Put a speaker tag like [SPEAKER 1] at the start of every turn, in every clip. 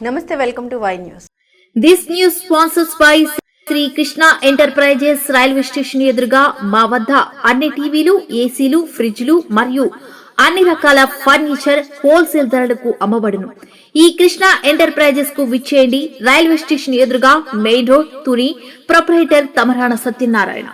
[SPEAKER 1] నమస్తే, welcome to Y news.
[SPEAKER 2] This news sponsors by Shri Krishna enterprises. Railway station ఎదురుగా మా వద్ద అన్ని టీవీలు, ఏసీలు, ఫ్రిడ్జ్లు మరియు అన్ని రకాల ఫర్నిచర్ హోల్సేల్ ధరలకు అమ్మబడును. ఈ కృష్ణ ఎంటర్ప్రైజెస్ కు విచ్చేయండి. రైల్వే స్టేషన్ ఎదురుగా main road, Tuni. Proprietor Tamarana Satyanarayana.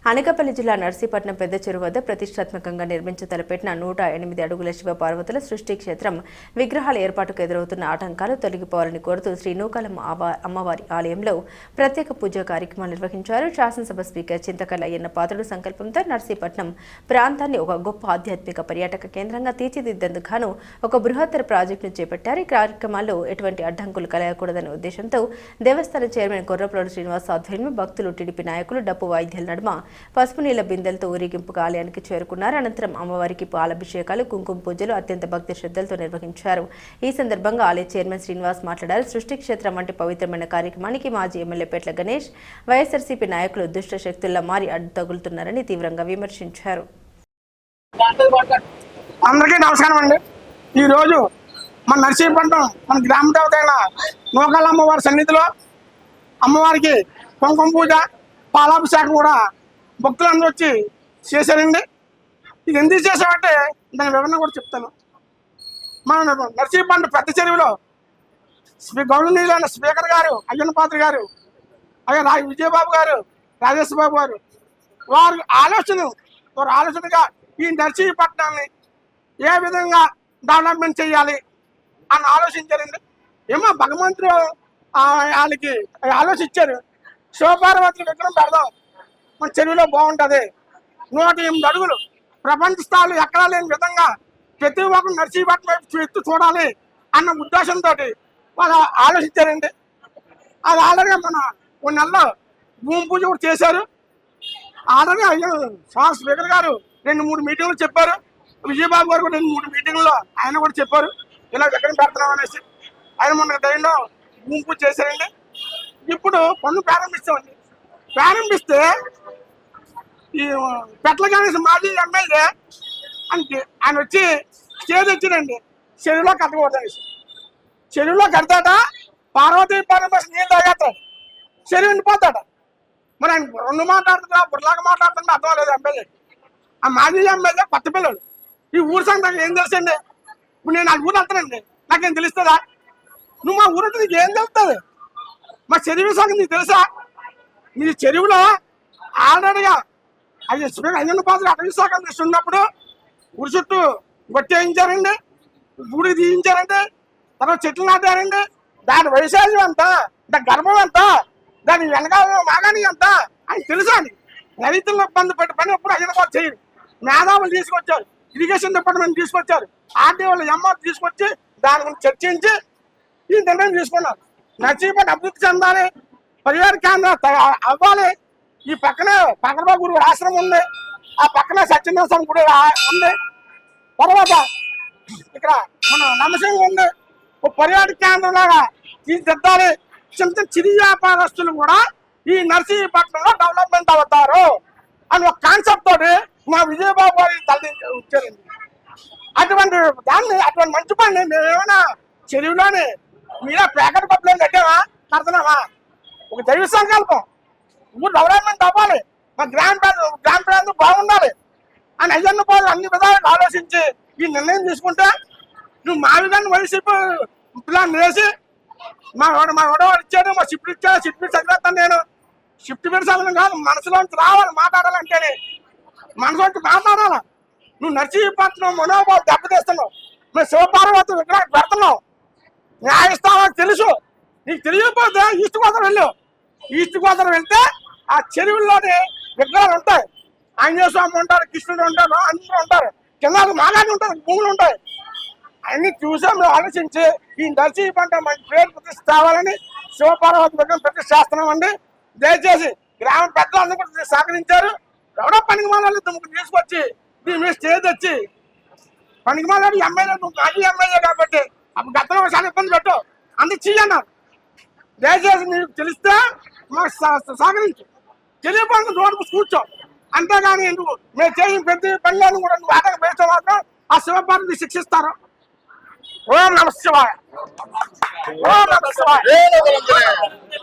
[SPEAKER 1] Anakapalli జిల్లా నర్సీపట్నం పెద్ద చెరువు వద్ద ప్రతిష్టాత్మకంగా నిర్మించ తలపెట్టిన 108 అడుగుల శివ పార్వతుల సృష్టి క్షేత్రం విగ్రహాల ఏర్పాటుకు ఎదురవుతున్న ఆటంకాలు తొలగిపోవాలని కోరుతూ శ్రీ నూకాలమ్మ అమ్మవారి ఆలయంలో ప్రత్యేక పూజా కార్యక్రమాలు నిర్వహించారు. శాసనసభ స్పీకర్ చింతకల్ల అయ్యన్న పాత్రుడు సంకల్పంతో నర్సీపట్నం ప్రాంతాన్ని ఒక గొప్ప ఆధ్యాత్మిక పర్యాటక కేంద్రంగా తీర్చిదిద్దేందుకు గాను ఒక బృహత్తర ప్రాజెక్టును చేపట్టారు. ఈ కార్యక్రమాల్లో ఎటువంటి అడ్డంకులు కలగకూడదనే ఉద్దేశంతో దేవస్థాన చైర్మన్ కొర్రప్రోలు శ్రీనివాస్ ఆధ్వర్యంలో భక్తులు, టీడీపీ నాయకులు డప్పు వాయిద్యాల నడుమ పసుపు నీళ్ల బిందెలతో ఊరేగింపుగా ఆలయానికి చేరుకున్నారు. అనంతరం అమ్మవారికి పాలాభిషేకాలు, కుంకుమ పూజలు అత్యంత భక్తి శ్రద్ధలతో నిర్వహించారు. ఈ సందర్భంగా ఆలయ చైర్మన్ శ్రీనివాస్ మాట్లాడారు. సృష్టి క్షేత్రం వంటి పవిత్రమైన కార్యక్రమానికి మాజీ ఎమ్మెల్యే పేట్ల గణేష్, వైఎస్ఆర్సీపీ నాయకులు దుష్ట శక్తుల్లా మారి అడ్డు తగులుతున్నారని తీవ్రంగా విమర్శించారు.
[SPEAKER 3] అందరికీ నమస్కారం అండి. ఈరోజు మన నర్సీపట్నం మన గ్రామ దేవత అయిన నూకాల అమ్మవారి సన్నిధిలో అమ్మవారికి కుంకుమ పూజ, పాలాభిషేకం కూడా భక్తులందరూ వచ్చి చేశారండి. ఇది ఎందుకు చేసామంటే దాని వివరణ కూడా చెప్తాను. మన నర్సీపట్నం పెద్ద చెరువులో గౌరవనీయులైన స్పీకర్ గారు అయ్యన్న పాత్ర గారు, అలాగే విజయబాబు గారు, రాజేష్ బాబు గారు వారి ఆలోచనగా ఈ నర్సీపట్నాన్ని ఏ విధంగా డెవలప్మెంట్ చేయాలి అని ఆలోచించారండి. ఏమో భగవంతుడు వాళ్ళకి ఆలోచించారు. శివపార్వతుల విగ్రహం పెడదాం, మన చెరువులో బాగుంటుంది. 108 అడుగులు ప్రపంచ స్థాయిలో ఎక్కడా లేని విధంగా ప్రతి ఒక్కరు నర్సీపట్నం వైపు ఎత్తు చూడాలి అన్న ఉద్దేశంతో వాళ్ళు ఆలోచించారండి. అది ఆల్రెడీ మన కొన్ని నెలలో భూమి పూజ కూడా చేశారు. ఆల్రెడీ స్పీకర్ గారు 2-3 మీటింగ్లు చెప్పారు. విజయబాబు గారు కూడా 2-3 మీటింగ్లో ఆయన కూడా చెప్పారు ఇలా విగ్రహం పెడతాం అనేసి. ఆయన మొన్న టైంలో భూమి పూజ చేశారండి. ఇప్పుడు పనులు ప్రారంభిస్తే ఈ పెట్ల గణేష్ మాజీ ఎమ్మెల్యే అంటే ఆయన వచ్చి స్టేజ్ వచ్చిందండి. చెరువులో కట్టకూడదు, చెరువులో కడతాట పార్వతీ పరమేశ్వర నీళ్ళు తాగేస్తాడు, చెరువు ఎండిపోతాడు. మరి ఆయన రెండు మాట్లాడుతుందా బుర్రలాగా మాట్లాడుతుంటే అర్థం లేదు. ఎమ్మెల్యే ఆ మాజీ ఎమ్మెల్యే కొత్త పిల్లలు ఈ ఊరు సంగతి ఏం తెలుసండి. ఇప్పుడు నేను ఆ ఊరు వెళ్తానండి, నాకేం తెలుస్తుందా? నువ్వు మా ఊరు నీకు ఏం తెలుస్తుంది? మా చెరువు సంగతి నీకు తెలుసా? మీ చెరువులో ఆల్రెడీగా అయ్యన్న పాత్ర అటవీ శాఖ ఉన్నప్పుడు ఊరి చుట్టూ గొట్టేయించారండి, గూడి తీయించారండి, తర్వాత చెట్లు నాటారండి. దాని వైశాల్యం ఎంత, దాని గర్భం ఎంత, దాని వెనకాల మాగాని ఎంత అని తెలుసా అని. రైతులను ఇబ్బంది పెట్టి పని ఎప్పుడు అయ్యన్న పాత్ర చేయరు. మేధావులు తీసుకొచ్చారు, ఇరిగేషన్ డిపార్ట్మెంట్ తీసుకొచ్చారు, ఆర్టీ వాళ్ళు ఎంఆర్ తీసుకొచ్చి దాని గురించి చర్చించి ఈ నిర్ణయం తీసుకున్నారు. నర్సీపట్నం అభివృద్ధి చెందాలి, పరివార కేంద్రం అవ్వాలి. ఈ పక్కనే పక్కనబాబు గుడి ఆశ్రమం ఉంది, ఆ పక్కన సత్యనారాయణ స్వామి గుడి ఉంది, తర్వాత ఇక్కడ మన నమసింహం ఉంది. ఒక పర్యాటక కేంద్రం లాగా తీర్చిదిద్దాలి. చిన్న చిరు వ్యాపారస్తులు కూడా ఈ నర్సీపట్నంలో డెవలప్మెంట్ అవుతారు అని ఒక కాన్సెప్ట్ తోటి మా విజయబాబు గారి తల్లి వచ్చారండి. అటువంటి మంచి పని మేమేమైనా చెరువులోని మీరే ప్యాకెట్ పప్పులో కట్టామా కడుతున్నామా? ఒక దైవ సంకల్పం, ఊరు డెవలప్మెంట్ అవ్వాలి, మా గ్రామ ప్రాంతం బాగుండాలి అని అయ్యన్న పాలు అన్ని విధాలుగా ఆలోచించి ఈ నిర్ణయం తీసుకుంటే నువ్వు మావిగాన్ని వైసీపీ ప్లాన్ వేసి మా వాడు ఇచ్చాడు, మా షిఫ్ట్ ఇచ్చాడు, షిఫ్ట్ చదివేస్తాను. నేను షిఫ్ట్ పెట్టి చదవడం కాదు, మనసులోంచి రావాలి. మాట్లాడాలంటేనే మనసులోంచి మాట్లాడాలి. నువ్వు నర్సీపట్నం మనోభావం దెబ్బతీస్తున్నావు. మేము శివపార్వతి విగ్రహం పెడుతున్నావు, న్యాయస్థానానికి తెలుసు. నీకు తెలియకపోతే ఈస్ట్ గోదావరి వెళ్తే ఆ చెరువుల్లోనే విగ్రహాలు ఉంటాయి. ఆంజనేయ స్వామి ఉంటారు, కృష్ణుడు ఉంటారు, అందరూ ఉంటారు, కింద మాగాని ఉంటారు, భూములు ఉంటాయి. అన్ని చూసా మేము ఆలోచించి ఈ నర్సీపట్నం మంచి పేరు ప్రతిష్ట తేవాలని శివపార్వతి విగ్రహం ప్రతిష్ట చేస్తున్నామండి. దయచేసి గ్రామ పెద్దలందరూ కూడా సహకరించారు. ఎవడో పనికి మాలాలు తీసుకొచ్చి దీని మీద స్టేజ్ వచ్చి పనికి మాలాడు ఎమ్మెల్యే, నువ్వు మాజీ ఎమ్మెల్యే కాబట్టి అప్పుడు గతంలో చాలా ఇబ్బంది పెట్టు అందుకు చెయ్యన్నారు. దయచేసి మీకు తెలిస్తే మాకు సహకరించు, తెలియకుండా రోడ్డు కూర్చో. అంతేగాని నువ్వు మేము చేసిన ప్రతి పనులను కూడా నువ్వు ఆటకు వేస్తే మాత్రం ఆ శివపార్వతిని శిక్షిస్తారు. ఓం నమ శివాయ. ఓం నమ శివాయ.